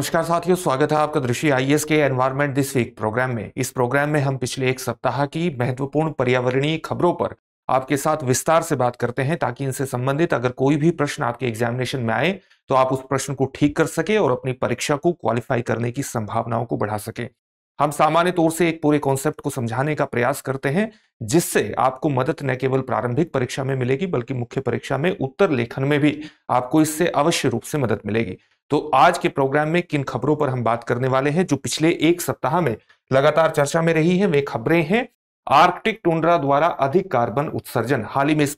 नमस्कार साथियों, स्वागत है आपका दृष्टि आईएएस के एनवायरनमेंट दिस वीक प्रोग्राम में। इस प्रोग्राम में हम पिछले एक सप्ताह की महत्वपूर्ण पर्यावरणीय खबरों पर आपके साथ विस्तार से बात करते हैं, ताकि इनसे संबंधित अगर कोई भी प्रश्न आपके एग्जामिनेशन में आए तो आप उस प्रश्न को ठीक कर सके और अपनी परीक्षा को क्वालिफाई करने की संभावनाओं को बढ़ा सके। हम सामान्य तौर से एक पूरे कॉन्सेप्ट को समझाने का प्रयास करते हैं, जिससे आपको मदद न केवल प्रारंभिक परीक्षा में मिलेगी बल्कि मुख्य परीक्षा में उत्तर लेखन में भी आपको इससे अवश्य रूप से मदद मिलेगी। तो आज के प्रोग्राम में किन खबरों पर हम बात करने वाले हैं जो पिछले एक सप्ताह में लगातार चर्चा में रही है, वे खबरें हैं आर्कटिक टुंड्रा द्वारा अधिक कार्बन उत्सर्जन। हाल ही में इस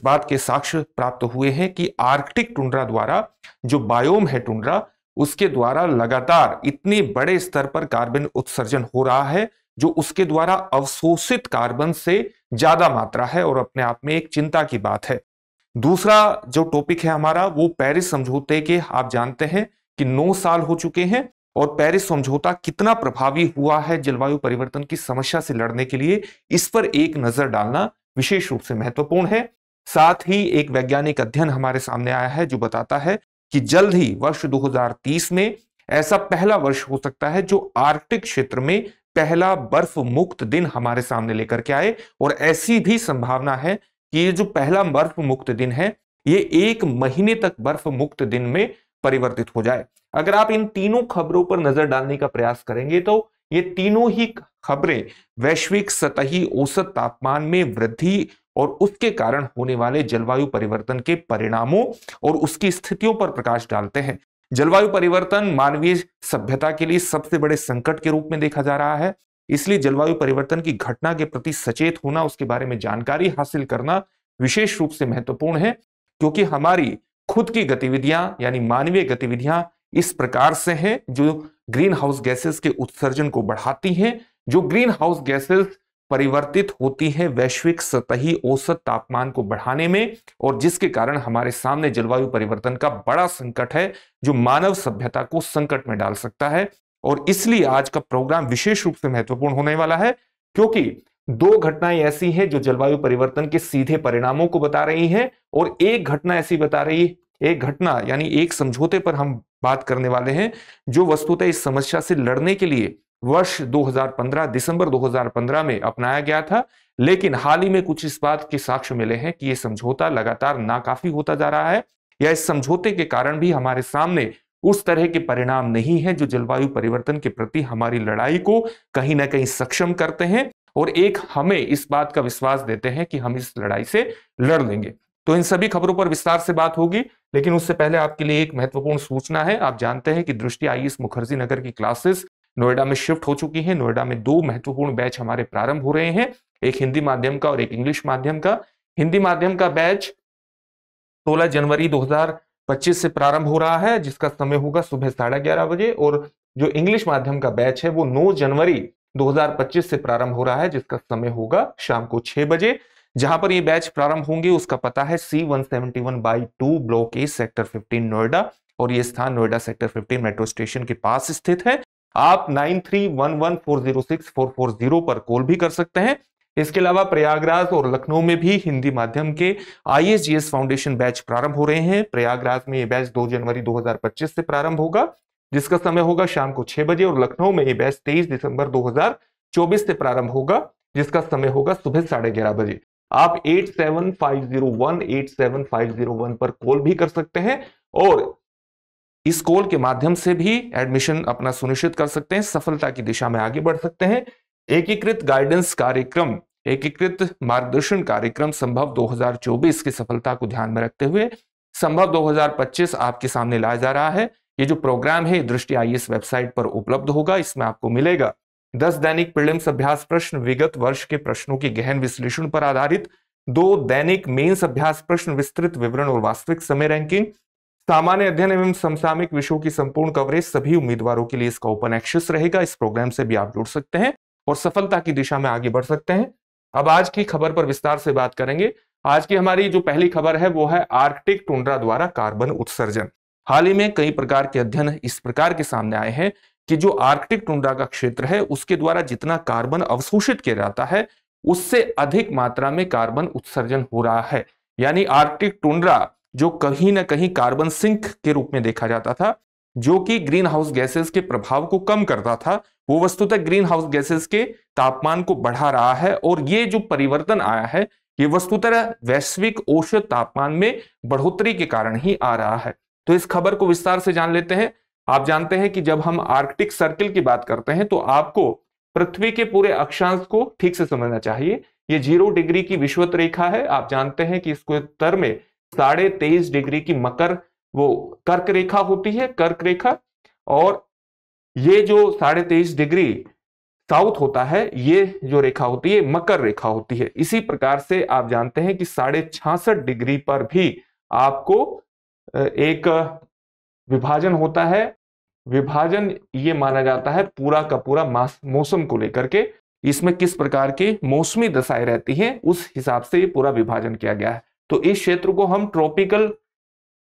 बात के साक्ष्य प्राप्त हुए हैं कि आर्कटिक टुंड्रा द्वारा जो बायोम है टुंड्रा, उसके द्वारा लगातार इतने बड़े स्तर पर कार्बन उत्सर्जन हो रहा है जो उसके द्वारा अवशोषित कार्बन से ज्यादा मात्रा है और अपने आप में एक चिंता की बात है। दूसरा जो टॉपिक है हमारा, वो पेरिस समझौते के। आप जानते हैं कि 9 साल हो चुके हैं और पेरिस समझौता कितना प्रभावी हुआ है जलवायु परिवर्तन की समस्या से लड़ने के लिए, इस पर एक नजर डालना विशेष रूप से महत्वपूर्ण है। साथ ही एक वैज्ञानिक अध्ययन हमारे सामने आया है जो बताता है कि जल्द ही वर्ष 2030 में ऐसा पहला वर्ष हो सकता है जो आर्कटिक क्षेत्र में पहला बर्फ मुक्त दिन हमारे सामने लेकर के आए। और ऐसी भी संभावना है कि ये जो पहला बर्फ मुक्त दिन है, ये 1 महीने तक बर्फ मुक्त दिन में परिवर्तित हो जाए। अगर आप इन तीनों खबरों पर नजर डालने का प्रयास करेंगे तो ये तीनों ही खबरें वैश्विक सतही औसत तापमान में वृद्धि और उसके कारण होने वाले जलवायु परिवर्तन के परिणामों और उसकी स्थितियों पर प्रकाश डालते हैं। जलवायु परिवर्तन मानवीय सभ्यता के लिए सबसे बड़े संकट के रूप में देखा जा रहा है, इसलिए जलवायु परिवर्तन की घटना के प्रति सचेत होना, उसके बारे में जानकारी हासिल करना विशेष रूप से महत्वपूर्ण है, क्योंकि हमारी खुद की गतिविधियां यानी मानवीय गतिविधियां इस प्रकार से हैं जो ग्रीन हाउस गैसेस के उत्सर्जन को बढ़ाती हैं। जो ग्रीन हाउस गैसेस परिवर्तित होती हैं वैश्विक सतही औसत तापमान को बढ़ाने में, और जिसके कारण हमारे सामने जलवायु परिवर्तन का बड़ा संकट है जो मानव सभ्यता को संकट में डाल सकता है। और इसलिए आज का प्रोग्राम विशेष रूप से महत्वपूर्ण होने वाला है, क्योंकि 2 घटनाएं ऐसी हैं जो जलवायु परिवर्तन के सीधे परिणामों को बता रही हैं और एक घटना ऐसी बता रही है, एक घटना यानी एक समझौते पर हम बात करने वाले हैं जो वस्तुतः इस समस्या से लड़ने के लिए वर्ष 2015 दिसंबर 2015 में अपनाया गया था। लेकिन हाल ही में कुछ इस बात के साक्ष्य मिले हैं कि यह समझौता लगातार नाकाफी होता जा रहा है, या इस समझौते के कारण भी हमारे सामने उस तरह के परिणाम नहीं है जो जलवायु परिवर्तन के प्रति हमारी लड़ाई को कहीं ना कहीं सक्षम करते हैं और एक हमें इस बात का विश्वास देते हैं कि हम इस लड़ाई से लड़ लेंगे। तो इन सभी खबरों पर विस्तार से बात होगी, लेकिन उससे पहले आपके लिए एक महत्वपूर्ण सूचना है। आप जानते हैं कि दृष्टि आईएएस मुखर्जी नगर की क्लासेस नोएडा में शिफ्ट हो चुकी हैं। नोएडा में 2 महत्वपूर्ण बैच हमारे प्रारंभ हो रहे हैं, एक हिंदी माध्यम का और एक इंग्लिश माध्यम का। हिंदी माध्यम का बैच 16 जनवरी 2025 से प्रारंभ हो रहा है, जिसका समय होगा सुबह 11:30 बजे, और जो इंग्लिश माध्यम का बैच है वो 9 जनवरी 2025 से प्रारंभ हो रहा है, जिसका समय होगा शाम को 6 बजे। जहां पर ये बैच प्रारंभ होंगे उसका पता है C171/2 block A sector 15 Noida, और ये स्थान नोएडा सेक्टर 15 मेट्रो स्टेशन के पास स्थित है। आप 9311406440 पर कॉल भी कर सकते हैं। इसके अलावा प्रयागराज और लखनऊ में भी हिंदी माध्यम के आईएसजीएस फाउंडेशन बैच प्रारंभ हो रहे हैं। प्रयागराज में ये बैच 2 जनवरी 2025 से प्रारंभ होगा, जिसका समय होगा शाम को 6 बजे, और लखनऊ में ये बैच 23 दिसंबर 2024 से प्रारंभ होगा, जिसका समय होगा सुबह 11:30 बजे। आप 8750187501 पर कॉल भी कर सकते हैं और इस कॉल के माध्यम से भी एडमिशन अपना सुनिश्चित कर सकते हैं, सफलता की दिशा में आगे बढ़ सकते हैं। एकीकृत गाइडेंस कार्यक्रम, एकीकृत मार्गदर्शन कार्यक्रम संभव 2024 की सफलता को ध्यान में रखते हुए संभव 2025 आपके सामने लाया जा रहा है। ये जो प्रोग्राम है दृष्टि आईएएस वेबसाइट पर उपलब्ध होगा। इसमें आपको मिलेगा 10 दैनिक प्रीलिम्स अभ्यास प्रश्न, विगत वर्ष के प्रश्नों की गहन विश्लेषण पर आधारित 2 दैनिक मेंस अभ्यास प्रश्न, विस्तृत विवरण और वास्तविक समय रैंकिंग, सामान्य अध्ययन एवं समसामयिक विषयों की संपूर्ण कवरेज। सभी उम्मीदवारों के लिए इसका ओपन एक्सेस रहेगा। इस प्रोग्राम से भी आप जुड़ सकते हैं और सफलता की दिशा में आगे बढ़ सकते हैं। अब आज की खबर पर विस्तार से बात करेंगे। आज की हमारी जो पहली खबर है वो है आर्कटिक टुंड्रा द्वारा कार्बन उत्सर्जन। हाल ही में कई प्रकार के अध्ययन इस प्रकार के सामने आए हैं कि जो आर्कटिक टुंड्रा का क्षेत्र है उसके द्वारा जितना कार्बन अवशोषित किया जाता है उससे अधिक मात्रा में कार्बन उत्सर्जन हो रहा है। यानी आर्कटिक टुंड्रा जो कहीं ना कहीं कार्बन सिंक के रूप में देखा जाता था, जो कि ग्रीन हाउस गैसेस के प्रभाव को कम करता था, वो वस्तुतः ग्रीन हाउस गैसेस के तापमान को बढ़ा रहा है। और ये जो परिवर्तन आया है, ये वस्तुतः वैश्विक औसत तापमान में बढ़ोतरी के कारण ही आ रहा है। तो इस खबर को विस्तार से जान लेते हैं। आप जानते हैं कि जब हम आर्कटिक सर्किल की बात करते हैं तो आपको पृथ्वी के पूरे अक्षांश को ठीक से समझना चाहिए। ये 0 डिग्री की विषुवत रेखा है। आप जानते हैं कि इसके उत्तर में 23.5 डिग्री की कर्क रेखा होती है, कर्क रेखा। और ये जो 23.5 डिग्री साउथ होता है, ये जो रेखा होती है मकर रेखा होती है। इसी प्रकार से आप जानते हैं कि 66.5 डिग्री पर भी आपको एक विभाजन होता है। विभाजन ये माना जाता है पूरा का पूरा मौसम को लेकर के, इसमें किस प्रकार की मौसमी दशाएं रहती हैं उस हिसाब से ये पूरा विभाजन किया गया है। तो इस क्षेत्र को हम ट्रॉपिकल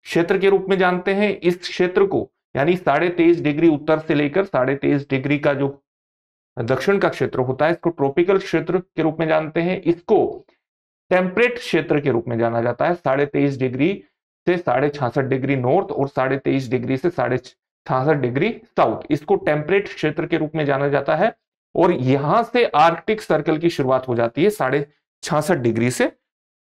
क्षेत्र के रूप में जानते हैं। इस क्षेत्र को यानी 23.5 डिग्री उत्तर से लेकर 23.5 डिग्री का जो दक्षिण का क्षेत्र होता है, इसको ट्रॉपिकल क्षेत्र के रूप में जानते हैं। इसको टेम्परेट क्षेत्र के रूप में जाना जाता है। 23.5 डिग्री से 66.5 डिग्री नॉर्थ और 23.5 डिग्री से 66.5 डिग्री साउथ, इसको टेम्परेट क्षेत्र के रूप में जाना जाता है। और यहां से आर्कटिक सर्कल की शुरुआत हो जाती है 66.5 डिग्री से।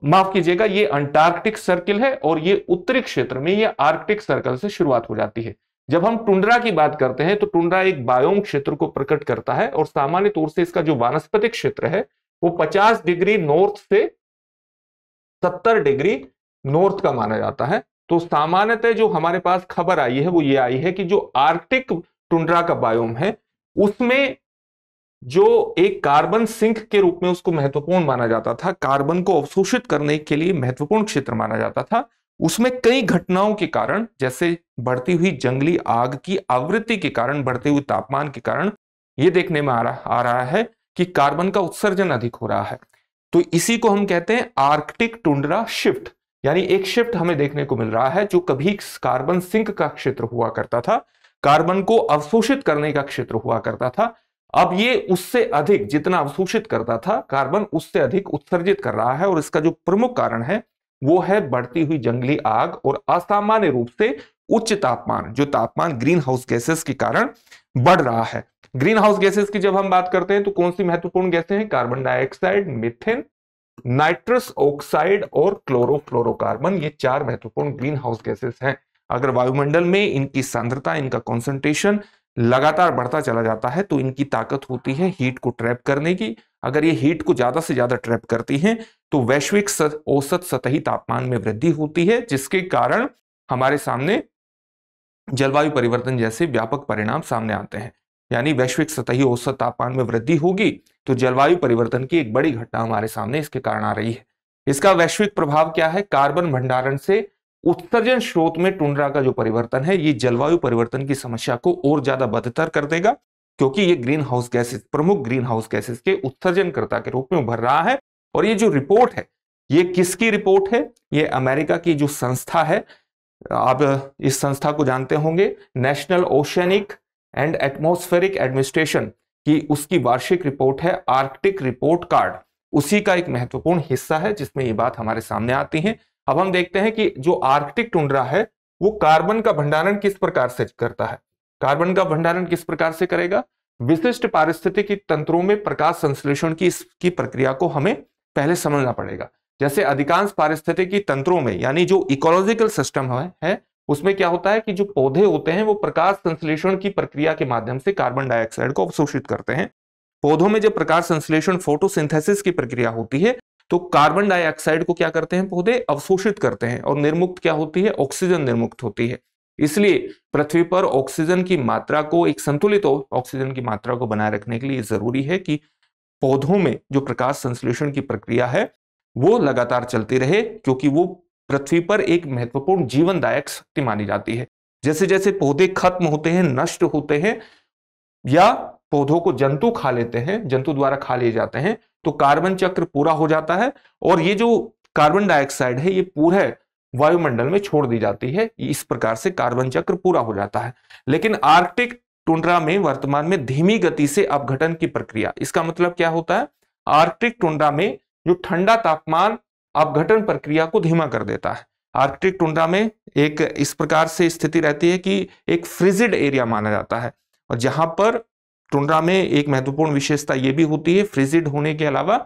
माफ कीजिएगा, ये अंटार्कटिक सर्किल है और ये उत्तरी क्षेत्र में ये आर्कटिक सर्कल से शुरुआत हो जाती है। जब हम टुंड्रा की बात करते हैं तो टुंड्रा एक बायोम क्षेत्र को प्रकट करता है और सामान्य तौर से इसका जो वानस्पतिक क्षेत्र है वो 50 डिग्री नॉर्थ से 70 डिग्री नॉर्थ का माना जाता है। तो सामान्यतः जो हमारे पास खबर आई है वो ये आई है कि जो आर्कटिक टुंड्रा का बायोम है उसमें जो एक कार्बन सिंक के रूप में उसको महत्वपूर्ण माना जाता था, कार्बन को अवशोषित करने के लिए महत्वपूर्ण क्षेत्र माना जाता था, उसमें कई घटनाओं के कारण, जैसे बढ़ती हुई जंगली आग की आवृत्ति के कारण, बढ़ते हुए तापमान के कारण यह देखने में आ रहा है कि कार्बन का उत्सर्जन अधिक हो रहा है। तो इसी को हम कहते हैं आर्कटिक टुंड्रा शिफ्ट, यानी एक शिफ्ट हमें देखने को मिल रहा है। जो कभी कार्बन सिंक का क्षेत्र हुआ करता था, कार्बन को अवशोषित करने का क्षेत्र हुआ करता था, अब ये उससे अधिक, जितना अवशोषित करता था कार्बन, उससे अधिक उत्सर्जित कर रहा है। और इसका जो प्रमुख कारण है वो है बढ़ती हुई जंगली आग और असामान्य रूप से उच्च तापमान, जो तापमान ग्रीन हाउस गैसेस के कारण बढ़ रहा है। ग्रीन हाउस गैसेस की जब हम बात करते हैं तो कौन सी महत्वपूर्ण गैसें हैं? Carbon dioxide, methane, nitrous oxide और क्लोरोफ्लोरोकार्बन, ये 4 महत्वपूर्ण ग्रीन हाउस गैसेस हैं। अगर वायुमंडल में इनकी सांद्रता, इनका कॉन्सेंट्रेशन लगातार बढ़ता चला जाता है तो इनकी ताकत होती है हीट को ट्रैप करने की। अगर ये हीट को ज्यादा से ज्यादा ट्रैप करती हैं तो वैश्विक औसत सतही तापमान में वृद्धि होती है, जिसके कारण हमारे सामने जलवायु परिवर्तन जैसे व्यापक परिणाम सामने आते हैं। यानी वैश्विक सतही औसत तापमान में वृद्धि होगी तो जलवायु परिवर्तन की एक बड़ी घटना हमारे सामने इसके कारण आ रही है। इसका वैश्विक प्रभाव क्या है? कार्बन भंडारण से उत्सर्जन स्रोत में टुंड्रा का जो परिवर्तन है, ये जलवायु परिवर्तन की समस्या को और ज्यादा बदतर कर देगा, क्योंकि ये ग्रीन हाउस गैसेस, प्रमुख ग्रीन हाउस गैसेस के उत्सर्जनकर्ता के रूप में उभर रहा है। और ये जो रिपोर्ट है, ये किसकी रिपोर्ट है? ये अमेरिका की जो संस्था है, आप इस संस्था को जानते होंगे, national oceanic and atmospheric administration की उसकी वार्षिक रिपोर्ट है आर्कटिक रिपोर्ट कार्ड, उसी का एक महत्वपूर्ण हिस्सा है जिसमें ये बात हमारे सामने आती है। अब हम देखते हैं कि जो आर्कटिक टुंड्रा है वो कार्बन का भंडारण किस प्रकार से करता है। कार्बन का भंडारण किस प्रकार से करेगा? विशिष्ट पारिस्थितिकी तंत्रों में प्रकाश संश्लेषण की इसकी प्रक्रिया को हमें पहले समझना पड़ेगा। जैसे अधिकांश पारिस्थितिकी तंत्रों में, यानी जो इकोलॉजिकल सिस्टम है उसमें क्या होता है कि जो पौधे होते हैं वो प्रकाश संश्लेषण की प्रक्रिया के माध्यम से कार्बन डाइऑक्साइड को अवशोषित करते हैं। पौधों में जब प्रकाश संश्लेषण, फोटोसिंथेसिस की प्रक्रिया होती है तो कार्बन डाइऑक्साइड को क्या करते हैं? पौधे अवशोषित करते हैं और निर्मुक्त क्या होती है? ऑक्सीजन निर्मुक्त होती है। इसलिए पृथ्वी पर ऑक्सीजन की मात्रा को, एक संतुलित ऑक्सीजन की मात्रा को बनाए रखने के लिए जरूरी है कि पौधों में जो प्रकाश संश्लेषण की प्रक्रिया है वो लगातार चलती रहे, क्योंकि वो पृथ्वी पर एक महत्वपूर्ण जीवनदायक शक्ति मानी जाती है। जैसे जैसे पौधे खत्म होते हैं, नष्ट होते हैं, या पौधों को जंतु खा लेते हैं, जंतु द्वारा खा लिए जाते हैं, तो कार्बन चक्र पूरा हो जाता है और ये जो कार्बन डाइऑक्साइड है ये पूरे वायुमंडल में छोड़ दी जाती है। इस प्रकार से कार्बन चक्र पूरा हो जाता है। लेकिन आर्कटिक टुंड्रा में वर्तमान में धीमी गति से अपघटन की प्रक्रिया, इसका मतलब क्या होता है? आर्कटिक टुंड्रा में जो ठंडा तापमान अपघटन प्रक्रिया को धीमा कर देता है। आर्कटिक टुंड्रा में एक इस प्रकार से स्थिति रहती है कि एक फ्रिजिड एरिया माना जाता है, और जहां पर टुंड्रा में एक महत्वपूर्ण विशेषता यह भी होती है फ्रिजिड होने के अलावा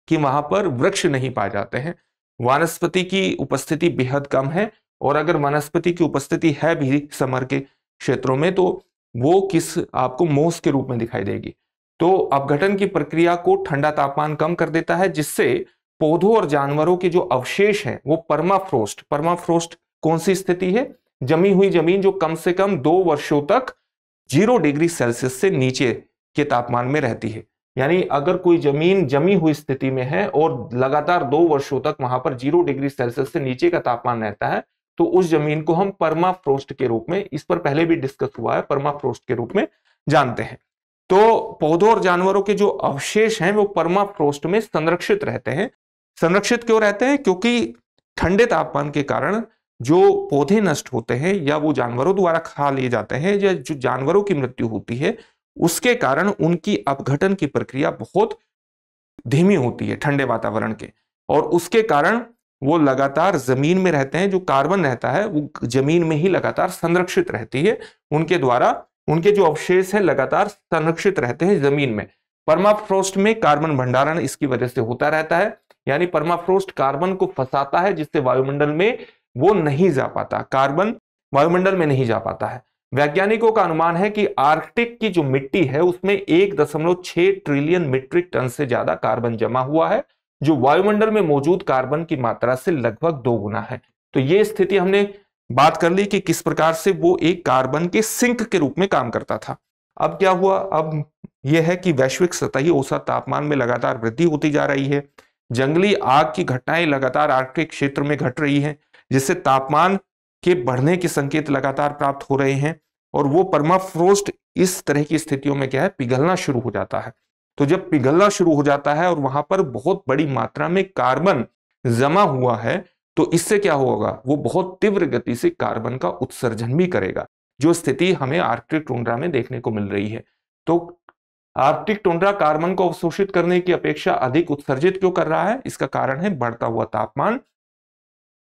कि वहां पर वृक्ष नहीं पाए जाते हैं, वनस्पति की उपस्थिति बेहद कम है, और अगर वनस्पति की उपस्थिति है भी समर के क्षेत्रों में तो वो आपको मोस के रूप में दिखाई देगी। तो अपघटन की प्रक्रिया को ठंडा तापमान कम कर देता है, जिससे पौधों और जानवरों के जो अवशेष हैं वो परमाफ्रोस्ट कौन सी स्थिति है, जमी हुई जमीन जो कम से कम 2 वर्षों तक 0 डिग्री सेल्सियस से नीचे के तापमान में रहती है। यानी अगर कोई जमीन जमी हुई स्थिति में है और लगातार 2 वर्षों तक वहां पर 0 डिग्री सेल्सियस से नीचे का तापमान रहता है, तो उस जमीन को हम परमाफ्रोस्ट के रूप में, इस पर पहले भी डिस्कस हुआ है, परमाफ्रोस्ट के रूप में जानते हैं। तो पौधों और जानवरों के जो अवशेष हैं वो परमाफ्रोस्ट में संरक्षित रहते हैं। संरक्षित क्यों रहते हैं? क्योंकि ठंडे तापमान के कारण जो पौधे नष्ट होते हैं या वो जानवरों द्वारा खा लिए जाते हैं, या जो जानवरों की मृत्यु होती है उसके कारण उनकी अपघटन की प्रक्रिया बहुत धीमी होती है ठंडे वातावरण के, और उसके कारण वो लगातार जमीन में रहते हैं। जो कार्बन रहता है वो जमीन में ही लगातार संरक्षित रहती है, उनके द्वारा उनके जो अवशेष है लगातार संरक्षित रहते हैं जमीन में। परमाफ्रोस्ट में कार्बन भंडारण इसकी वजह से होता रहता है, यानी परमाफ्रोस्ट कार्बन को फंसाता है जिससे वायुमंडल में वो नहीं जा पाता, कार्बन वायुमंडल में नहीं जा पाता है। वैज्ञानिकों का अनुमान है कि आर्कटिक की जो मिट्टी है उसमें 1.6 ट्रिलियन मीट्रिक टन से ज्यादा कार्बन जमा हुआ है, जो वायुमंडल में मौजूद कार्बन की मात्रा से लगभग 2 गुना है। तो ये स्थिति हमने बात कर ली कि किस प्रकार से वो एक कार्बन के सिंक के रूप में काम करता था। अब क्या हुआ? अब यह है कि वैश्विक सतही औसत तापमान में लगातार वृद्धि होती जा रही है, जंगली आग की घटनाएं लगातार आर्कटिक क्षेत्र में घट रही हैं, जिससे तापमान के बढ़ने के संकेत लगातार प्राप्त हो रहे हैं, और वो परमाफ्रोस्ट इस तरह की स्थितियों में क्या है, पिघलना शुरू हो जाता है। तो जब पिघलना शुरू हो जाता है और वहां पर बहुत बड़ी मात्रा में कार्बन जमा हुआ है, तो इससे क्या होगा, वो बहुत तीव्र गति से कार्बन का उत्सर्जन भी करेगा, जो स्थिति हमें आर्कटिक टुंड्रा में देखने को मिल रही है। तो आर्कटिक टुंड्रा कार्बन को अवशोषित करने की अपेक्षा अधिक उत्सर्जित क्यों कर रहा है? इसका कारण है बढ़ता हुआ तापमान।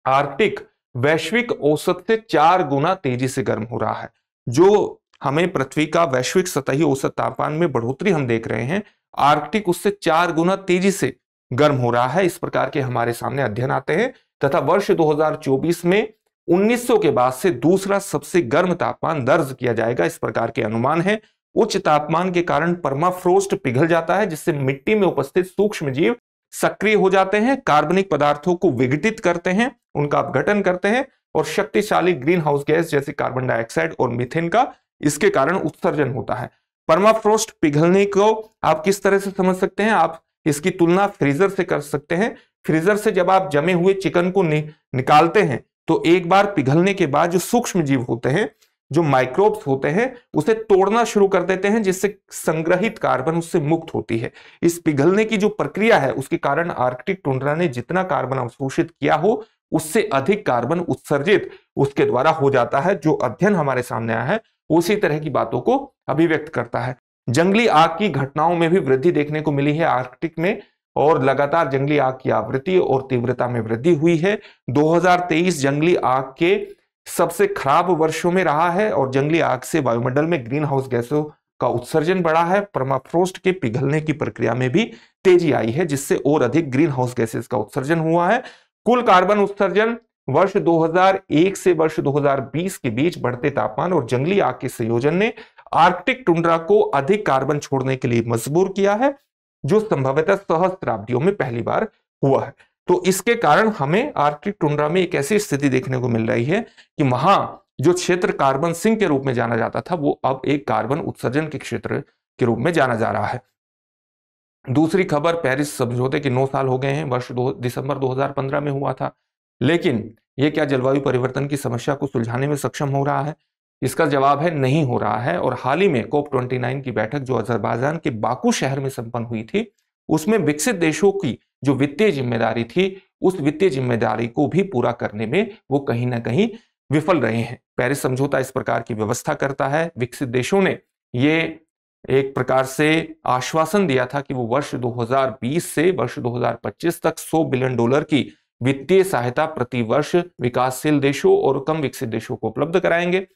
आर्कटिक वैश्विक औसत से 4 गुना तेजी से गर्म हो रहा है। जो हमें पृथ्वी का वैश्विक सतही औसत तापमान में बढ़ोतरी हम देख रहे हैं, आर्कटिक उससे 4 गुना तेजी से गर्म हो रहा है। इस प्रकार के हमारे सामने अध्ययन आते हैं, तथा वर्ष 2024 में 1900 के बाद से दूसरा सबसे गर्म तापमान दर्ज किया जाएगा, इस प्रकार के अनुमान है। उच्च तापमान के कारण परमाफ्रोस्ट पिघल जाता है, जिससे मिट्टी में उपस्थित सूक्ष्म जीव सक्रिय हो जाते हैं, कार्बनिक पदार्थों को विघटित करते हैं, उनका अपघटन करते हैं, और शक्तिशाली ग्रीन हाउस गैस जैसे कार्बन डाइऑक्साइड और मीथेन का इसके कारण उत्सर्जन होता है। परमाफ्रोस्ट पिघलने को आप किस तरह से समझ सकते हैं? आप इसकी तुलना फ्रीजर से कर सकते हैं। फ्रीजर से जब आप जमे हुए चिकन को निकालते हैं तो एक बार पिघलने के बाद जो सूक्ष्म जीव होते हैं, जो माइक्रोब्स होते हैं, उसे तोड़ना शुरू कर देते हैं, जिससे संग्रहित कार्बन उससे मुक्त होती है। इस पिघलने की जो प्रक्रिया है उसके कारण आर्कटिक टुंड्रा ने जितना कार्बन अवशोषित किया हो उससे अधिक कार्बन उत्सर्जित उसके द्वारा हो जाता है। जो अध्ययन हमारे सामने आया है उसी तरह की बातों को अभिव्यक्त करता है। जंगली आग की घटनाओं में भी वृद्धि देखने को मिली है आर्कटिक में, और लगातार जंगली आग की आवृत्ति और तीव्रता में वृद्धि हुई है। 2023 जंगली आग के सबसे खराब वर्षों में रहा है, और जंगली आग से वायुमंडल में ग्रीन हाउस गैसों का उत्सर्जन बढ़ा है। परमाफ्रोस्ट के पिघलने की प्रक्रिया में भी तेजी आई है, जिससे और अधिक ग्रीन हाउस गैसेस का उत्सर्जन हुआ है। कुल कार्बन उत्सर्जन वर्ष 2001 से वर्ष 2020 के बीच बढ़ते तापमान और जंगली आग के संयोजन ने आर्कटिक टुंड्रा को अधिक कार्बन छोड़ने के लिए मजबूर किया है, जो संभवतः सहस्त्राब्दियों में पहली बार हुआ है। तो इसके कारण हमें आर्कटिक टुंड्रा में एक ऐसी स्थिति देखने को मिल रही है कि वहां जो क्षेत्र कार्बन सिंक के रूप में जाना जाता था वो अब एक कार्बन उत्सर्जन के क्षेत्र के रूप में जाना जा रहा है। दूसरी खबर, पेरिस समझौते के 9 साल हो गए हैं, वर्ष दिसंबर 2015 में हुआ था, लेकिन यह क्या जलवायु परिवर्तन की समस्या को सुलझाने में सक्षम हो रहा है? इसका जवाब है नहीं हो रहा है। और हाल ही में COP29 की बैठक जो अजरबैजान के बाकू शहर में संपन्न हुई थी, उसमें विकसित देशों की जो वित्तीय जिम्मेदारी थी, उस वित्तीय जिम्मेदारी को भी पूरा करने में वो कहीं ना कहीं विफल रहे हैं। पेरिस समझौता इस प्रकार की व्यवस्था करता है। विकसित देशों ने ये एक प्रकार से आश्वासन दिया था कि वो वर्ष 2020 से वर्ष 2025 तक $100 बिलियन की वित्तीय सहायता प्रति वर्ष विकासशील देशों और कम विकसित देशों को उपलब्ध कराएंगे।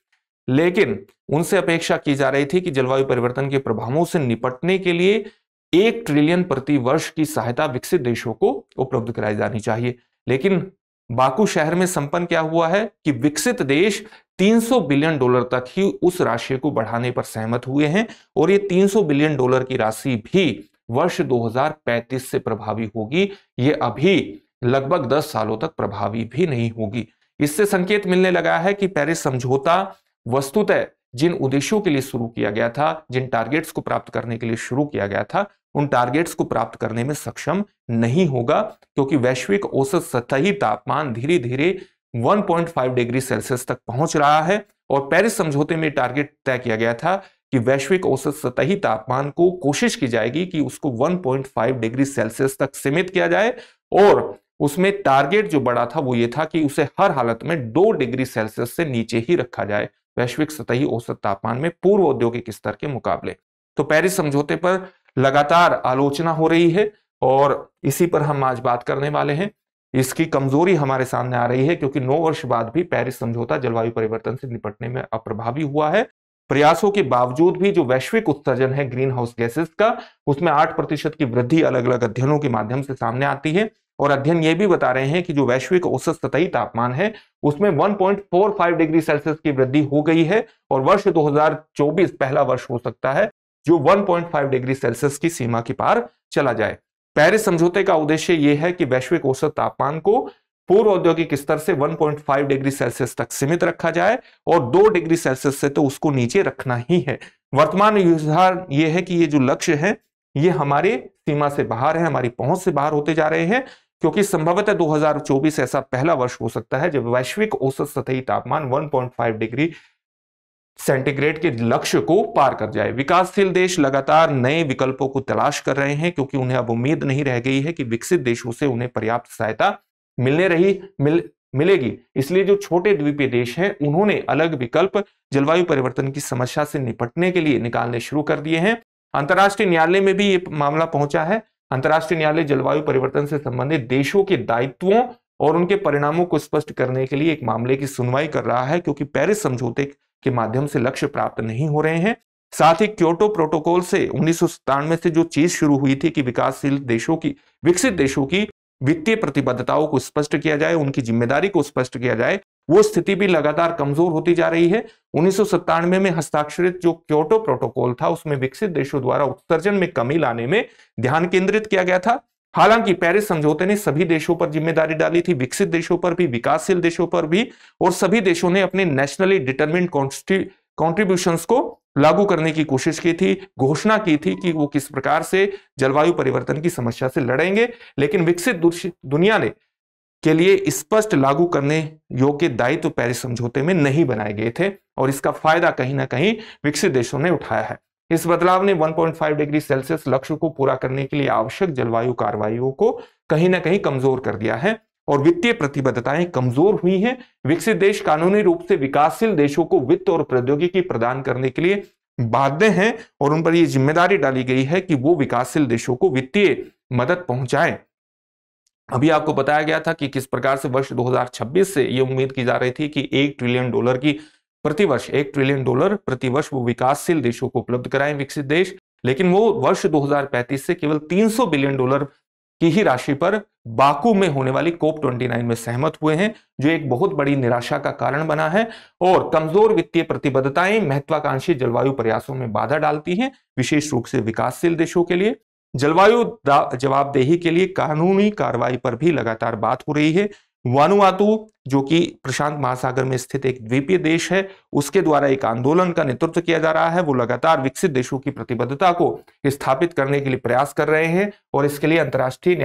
लेकिन उनसे अपेक्षा की जा रही थी कि जलवायु परिवर्तन के प्रभावों से निपटने के लिए 1 ट्रिलियन प्रति वर्ष की सहायता विकसित देशों को उपलब्ध कराई जानी चाहिए। लेकिन बाकू शहर में संपन्न क्या हुआ है कि विकसित देश 300 बिलियन डॉलर तक ही उस राशि को बढ़ाने पर सहमत हुए हैं और ये 300 बिलियन डॉलर की राशि भी वर्ष 2035 से प्रभावी होगी। ये अभी लगभग 10 सालों तक प्रभावी भी नहीं होगी। इससे संकेत मिलने लगा है कि पेरिस समझौता वस्तुतः जिन उद्देश्यों के लिए शुरू किया गया था, जिन टारगेट्स को प्राप्त करने के लिए शुरू किया गया था, उन टारगेट्स को प्राप्त करने में सक्षम नहीं होगा, क्योंकि वैश्विक औसत सतही तापमान धीरे धीरे 1.5 डिग्री सेल्सियस तक पहुंच रहा है। और पेरिस समझौते में टारगेट तय किया गया था कि वैश्विक औसत सतही तापमान को कोशिश की जाएगी कि उसको 1.5 डिग्री सेल्सियस तक सीमित किया जाए, और उसमें टारगेट जो बड़ा था वो ये था कि उसे हर हालत में 2 डिग्री सेल्सियस से नीचे ही रखा जाए वैश्विक सतही औसत तापमान में पूर्व औद्योगिक स्तर के मुकाबले। तो पेरिस समझौते पर लगातार आलोचना हो रही है और इसी पर हम आज बात करने वाले हैं। इसकी कमजोरी हमारे सामने आ रही है क्योंकि 9 वर्ष बाद भी पेरिस समझौता जलवायु परिवर्तन से निपटने में अप्रभावी हुआ है। प्रयासों के बावजूद भी जो वैश्विक उत्सर्जन है ग्रीन हाउस गैसेस का, उसमें 8% की वृद्धि अलग अलग अध्ययनों के माध्यम से सामने आती है। और अध्ययन ये भी बता रहे हैं कि जो वैश्विक औसत सतही तापमान है उसमें 1.45 डिग्री सेल्सियस की वृद्धि हो गई है और वर्ष 2024 पहला वर्ष हो सकता है जो 1.5 डिग्री सेल्सियस की सीमा के पार चला जाए। पेरिस समझौते का उद्देश्य यह है कि वैश्विक औसत तापमान को पूर्व औद्योगिक स्तर से 1.5 डिग्री सेल्सियस तक सीमित रखा जाए और 2 डिग्री सेल्सियस से तो उसको नीचे रखना ही है। वर्तमान युद्धार यह है कि ये जो लक्ष्य है ये हमारे सीमा से बाहर है, हमारी पहुंच से बाहर होते जा रहे हैं, क्योंकि संभवतः 2024 ऐसा पहला वर्ष हो सकता है जब वैश्विक औसत सतही तापमान 1.5 डिग्री सेंटीग्रेड के लक्ष्य को पार कर जाए। विकासशील देश लगातार नए विकल्पों को तलाश कर रहे हैं क्योंकि उन्हें अब उम्मीद नहीं रह गई है कि विकसित देशों से उन्हें पर्याप्त सहायता मिलेगी। इसलिए जो छोटे द्वीपीय देश हैं उन्होंने अलग विकल्प जलवायु परिवर्तन की समस्या से निपटने के लिए निकालने शुरू कर दिए हैं। अंतर्राष्ट्रीय न्यायालय में भी ये मामला पहुंचा है। अंतर्राष्ट्रीय न्यायालय जलवायु परिवर्तन से संबंधित देशों के दायित्वों और उनके परिणामों को स्पष्ट करने के लिए एक मामले की सुनवाई कर रहा है, क्योंकि पेरिस समझौते के माध्यम से लक्ष्य प्राप्त नहीं हो रहे हैं। साथ ही क्योटो प्रोटोकॉल से 1997 से जो चीज शुरू हुई थी कि विकासशील देशों की, विकसित देशों की वित्तीय प्रतिबद्धताओं को स्पष्ट किया जाए, उनकी जिम्मेदारी को स्पष्ट किया जाए, वो स्थिति भी लगातार कमजोर होती जा रही है। 1997 में हस्ताक्षरित जो क्योटो प्रोटोकॉल था उसमें विकसित देशों द्वारा उत्सर्जन में कमी लाने में ध्यान केंद्रित किया गया था। हालांकि पेरिस समझौते ने सभी देशों पर जिम्मेदारी डाली थी, विकसित देशों पर भी, विकासशील देशों पर भी, और सभी देशों ने अपने नेशनली डिटरमिन्ड कॉन्ट्रीब्यूशंस को लागू करने की कोशिश की थी, घोषणा की थी कि वो किस प्रकार से जलवायु परिवर्तन की समस्या से लड़ेंगे। लेकिन विकसित दुनिया ने के लिए स्पष्ट लागू करने योग्य दायित्व पेरिस समझौते में नहीं बनाए गए थे और इसका फायदा कहीं ना कहीं विकसित देशों ने उठाया है। इस बदलाव ने 1.5 डिग्री सेल्सियस लक्ष्य को पूरा करने के लिए आवश्यक जलवायु कार्रवाइयों को कहीं ना कहीं कमजोर कर दिया है और वित्तीय प्रतिबद्धताएं कमजोर हुई हैं। विकसित देश कानूनी रूप से विकासशील देशों को वित्त और प्रौद्योगिकी प्रदान करने के लिए बाध्य हैं और उन पर यह जिम्मेदारी डाली गई है कि वो विकासशील देशों को वित्तीय मदद पहुंचाएं। अभी आपको बताया गया था कि किस प्रकार से वर्ष 2026 से यह उम्मीद की जा रही थी कि 1 ट्रिलियन डॉलर की प्रतिवर्ष 1 ट्रिलियन डॉलर प्रतिवर्ष वो विकासशील देशों को उपलब्ध कराएं विकसित देश, लेकिन वो वर्ष 2035 से केवल 300 बिलियन डॉलर की ही राशि पर बाकू में होने वाली COP29 में सहमत हुए हैं, जो एक बहुत बड़ी निराशा का कारण बना है। और कमजोर वित्तीय प्रतिबद्धताएं महत्वाकांक्षी जलवायु प्रयासों में बाधा डालती हैं, विशेष रूप से विकासशील देशों के लिए। जलवायु जवाबदेही के लिए कानूनी कार्रवाई पर भी लगातार बात हो रही है। वानुआतू, जो कि प्रशांत महासागर में स्थित एक द्वीपीय देश है, उसके द्वारा एक आंदोलन का नेतृत्व किया जा रहा है। वो लगातार विकसित देशों की प्रतिबद्धता को स्थापित करने के लिए प्रयास कर रहे हैं और इसके लिए अंतर्राष्ट्रीय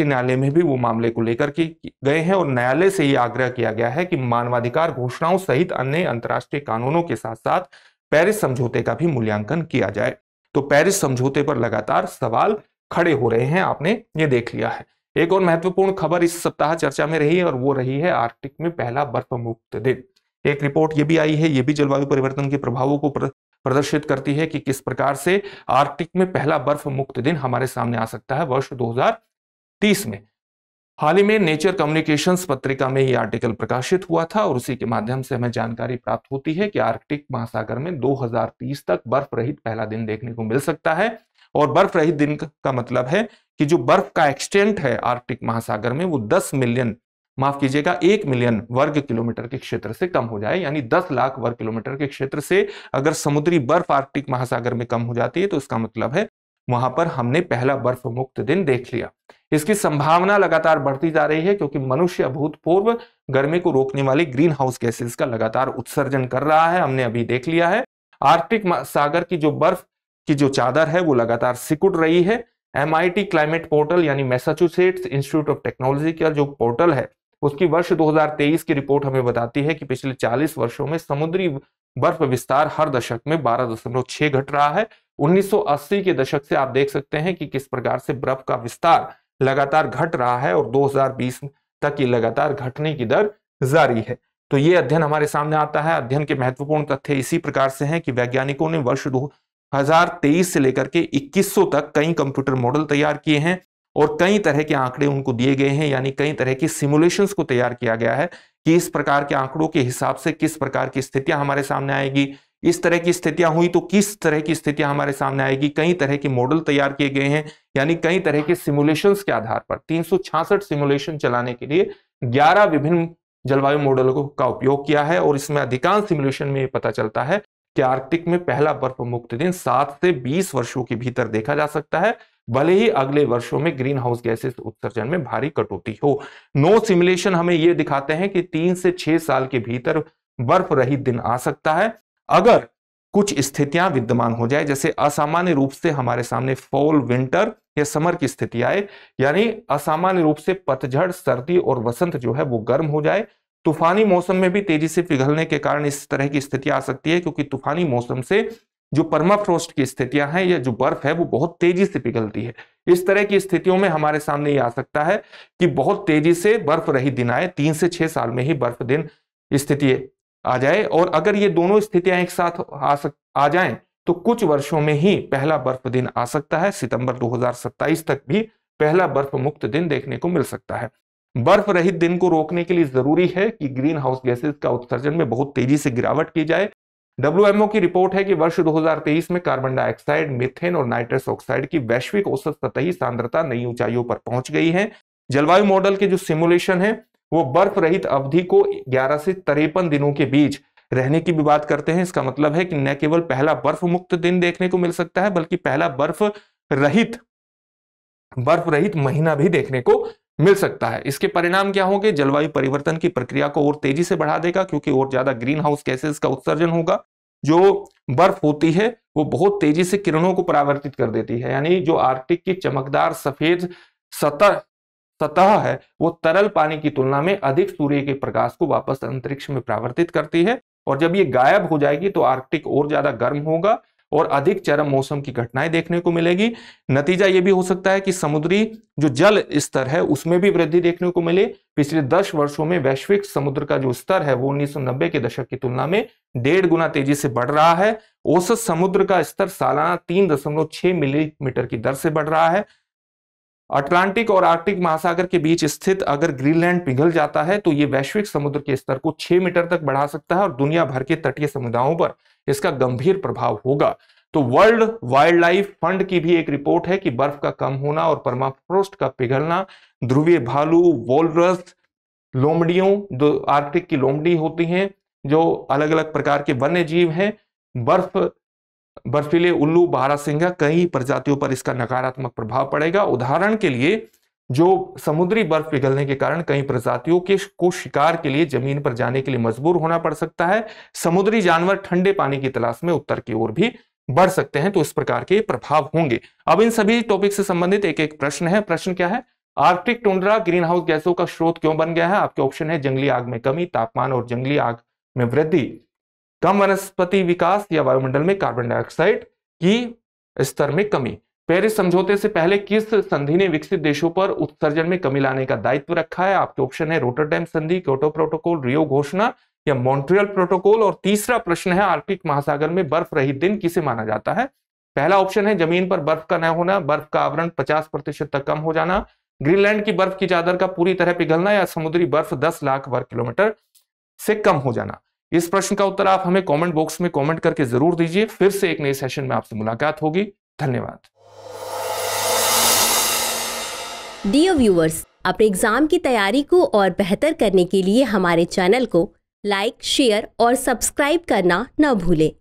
न्यायालय में भी वो मामले को लेकर के गए हैं और न्यायालय से यह आग्रह किया गया है कि मानवाधिकार घोषणाओं सहित अन्य अंतर्राष्ट्रीय कानूनों के साथ साथ पेरिस समझौते का भी मूल्यांकन किया जाए। तो पेरिस समझौते पर लगातार सवाल खड़े हो रहे हैं, आपने ये देख लिया है। एक और महत्वपूर्ण खबर इस सप्ताह चर्चा में रही है और वो रही है आर्कटिक में पहला बर्फ मुक्त दिन। एक रिपोर्ट ये भी आई है, ये भी जलवायु परिवर्तन के प्रभावों को प्रदर्शित करती है कि किस प्रकार से आर्कटिक में पहला बर्फ मुक्त दिन हमारे सामने आ सकता है वर्ष 2030 में। हाल ही में नेचर कम्युनिकेशंस पत्रिका में ये आर्टिकल प्रकाशित हुआ था और उसी के माध्यम से हमें जानकारी प्राप्त होती है कि आर्कटिक महासागर में 2030 तक बर्फ रहित पहला दिन देखने को मिल सकता है। और बर्फ रहित दिन का मतलब है कि जो बर्फ का एक्सटेंट है आर्कटिक महासागर में वो 10 मिलियन, माफ कीजिएगा 1 मिलियन वर्ग किलोमीटर के क्षेत्र से कम हो जाए, यानी 10 लाख वर्ग किलोमीटर के क्षेत्र से अगर समुद्री बर्फ आर्कटिक महासागर में कम हो जाती है तो इसका मतलब है वहां पर हमने पहला बर्फ मुक्त दिन देख लिया। इसकी संभावना लगातार बढ़ती जा रही है क्योंकि मनुष्य अभूतपूर्व गर्मी को रोकने वाली ग्रीन हाउस गैसेस का लगातार उत्सर्जन कर रहा है। हमने अभी देख लिया है आर्कटिक सागर की जो बर्फ की जो चादर है वो लगातार सिकुड़ रही है। MIT क्लाइमेट पोर्टल यानी मैसाचुसेट्स इंस्टीट्यूट ऑफ टेक्नोलॉजी का जो पोर्टल है उसकी वर्ष 2023 की रिपोर्ट हमें बताती है कि पिछले 40 वर्षों में समुद्री बर्फ विस्तार हर दशक में 12.6 घट रहा है। 1980 के दशक से आप देख सकते हैं कि किस प्रकार से बर्फ का विस्तार लगातार घट रहा है और 2020 तक ये लगातार घटने की दर जारी है। तो ये अध्ययन हमारे सामने आता है। अध्ययन के महत्वपूर्ण तथ्य इसी प्रकार से हैं कि वैज्ञानिकों ने वर्ष 2023 से लेकर के 2100 तक कई कंप्यूटर मॉडल तैयार किए हैं और कई तरह के आंकड़े उनको दिए गए हैं, यानी कई तरह की सिमुलेशंस को तैयार किया गया है कि इस प्रकार के आंकड़ों के हिसाब से किस प्रकार की स्थितियां हमारे सामने आएगी, इस तरह की स्थितियां हुई तो किस तरह की स्थितियां हमारे सामने आएगी। कई तरह के मॉडल तैयार किए गए हैं, यानी कई तरह के सिमुलेशंस के आधार पर 366 सिमुलेशन चलाने के लिए 11 विभिन्न जलवायु मॉडलों का उपयोग किया है और इसमें अधिकांश सिमुलेशन में पता चलता है कि आर्कटिक में पहला बर्फ मुक्त दिन 7 से 20 वर्षों के भीतर देखा जा सकता है, भले ही अगले वर्षों में ग्रीन हाउस गैसेस उत्सर्जन में भारी कटौती हो। नो सिमुलेशन हमें यह दिखाते हैं कि 3 से 6 साल के भीतर बर्फ रहित दिन आ सकता है अगर कुछ स्थितियां विद्यमान हो जाए, जैसे असामान्य रूप से हमारे सामने फॉल, विंटर या समर की स्थिति आए, यानी असामान्य रूप से पतझड़, सर्दी और वसंत जो है वो गर्म हो जाए। तूफानी मौसम में भी तेजी से पिघलने के कारण इस तरह की स्थिति आ सकती है क्योंकि तूफानी मौसम से जो परमाफ्रोस्ट की स्थितियां हैं या जो बर्फ है वो बहुत तेजी से पिघलती है। इस तरह की स्थितियों में हमारे सामने ये आ सकता है कि बहुत तेजी से बर्फ रहित दिन आए, 3 से 6 साल में ही बर्फ दिन स्थिति आ जाए। और अगर ये दोनों स्थितियां एक साथ आ जाएं तो कुछ वर्षों में ही पहला बर्फ दिन आ सकता है। सितंबर 2027 तक भी पहला बर्फ मुक्त दिन देखने को मिल सकता है। बर्फ रहित दिन को रोकने के लिए जरूरी है कि ग्रीन हाउस गैसेस का उत्सर्जन में बहुत तेजी से गिरावट की जाए। WMO की रिपोर्ट है कि वर्ष 2023 में कार्बन डाइऑक्साइड, मीथेन और नाइट्रस ऑक्साइड की वैश्विक औसत सतही सांद्रता नई ऊंचाइयों पर पहुंच गई है। जलवायु मॉडल के जो सिमुलेशन है वो बर्फ रहित अवधि को 11 से 53 दिनों के बीच रहने की भी बात करते हैं। इसका मतलब है कि न केवल पहला बर्फ मुक्त दिन देखने को मिल सकता है बल्कि पहला बर्फ रहित महीना भी देखने को मिल सकता है। इसके परिणाम क्या होंगे? जलवायु परिवर्तन की प्रक्रिया को और तेजी से बढ़ा देगा क्योंकि और ज्यादा ग्रीन हाउस गैसेस का उत्सर्जन होगा। जो बर्फ होती है वो बहुत तेजी से किरणों को परावर्तित कर देती है, यानी जो आर्कटिक की चमकदार सफेद सतह है वो तरल पानी की तुलना में अधिक सूर्य के प्रकाश को वापस अंतरिक्ष में परावर्तित करती है और जब ये गायब हो जाएगी तो आर्कटिक और ज्यादा गर्म होगा और अधिक चरम मौसम की घटनाएं देखने को मिलेगी। नतीजा यह भी हो सकता है कि समुद्री जो जल स्तर है उसमें भी वृद्धि देखने को मिले। पिछले 10 वर्षों में वैश्विक समुद्र का जो स्तर है वो 1990 के दशक की तुलना में 1.5 गुना तेजी से बढ़ रहा है। औसत समुद्र का स्तर सालाना 3.6 मिलीमीटर की दर से बढ़ रहा है। अटलांटिक और आर्कटिक महासागर के बीच स्थित अगर ग्रीनलैंड पिघल जाता है तो यह वैश्विक समुद्र के स्तर को 6 मीटर तक बढ़ा सकता है और दुनिया भर के तटीय समुदायों पर इसका गंभीर प्रभाव होगा। तो वर्ल्ड वाइल्ड लाइफ फंड की भी एक रिपोर्ट है कि बर्फ का कम होना और परमाफ्रोस्ट का पिघलना, ध्रुवीय भालू, वोलरस, लोमड़ियों, जो आर्कटिक की लोमड़ी होती हैं, जो अलग अलग प्रकार के वन्य जीव हैं, बर्फीले उल्लू, बारहसिंगा, कई प्रजातियों पर इसका नकारात्मक प्रभाव पड़ेगा। उदाहरण के लिए जो समुद्री बर्फ पिघलने के कारण कई प्रजातियों को शिकार के लिए जमीन पर जाने के लिए मजबूर होना पड़ सकता है। समुद्री जानवर ठंडे पानी की तलाश में उत्तर की ओर भी बढ़ सकते हैं, तो इस प्रकार के प्रभाव होंगे। अब इन सभी टॉपिक से संबंधित एक एक प्रश्न है। प्रश्न क्या है? आर्कटिक टुंड्रा ग्रीन हाउस गैसों का स्रोत क्यों बन गया है? आपके ऑप्शन है जंगली आग में कमी, तापमान और जंगली आग में वृद्धि, कम वनस्पति विकास या वायुमंडल में कार्बन डाइऑक्साइड की स्तर में कमी। पेरिस समझौते से पहले किस संधि ने विकसित देशों पर उत्सर्जन में कमी लाने का दायित्व रखा है? आपके ऑप्शन है रोटरडैम संधि, क्योटो प्रोटोकॉल, रियो घोषणा या मॉन्ट्रियल प्रोटोकॉल। और तीसरा प्रश्न है आर्कटिक महासागर में बर्फ रहित दिन किसे माना जाता है? पहला ऑप्शन है जमीन पर बर्फ का न होना, बर्फ का आवरण 50% तक कम हो जाना, ग्रीनलैंड की बर्फ की चादर का पूरी तरह पिघलना या समुद्री बर्फ 10 लाख वर्ग किलोमीटर से कम हो जाना? इस प्रश्न का उत्तर आप हमें कमेंट बॉक्स में कमेंट करके जरूर दीजिए। फिर से एक नए सेशन में आपसे मुलाकात होगी। धन्यवाद। डियर व्यूअर्स, अपने एग्जाम की तैयारी को और बेहतर करने के लिए हमारे चैनल को लाइक, शेयर और सब्सक्राइब करना न भूलें।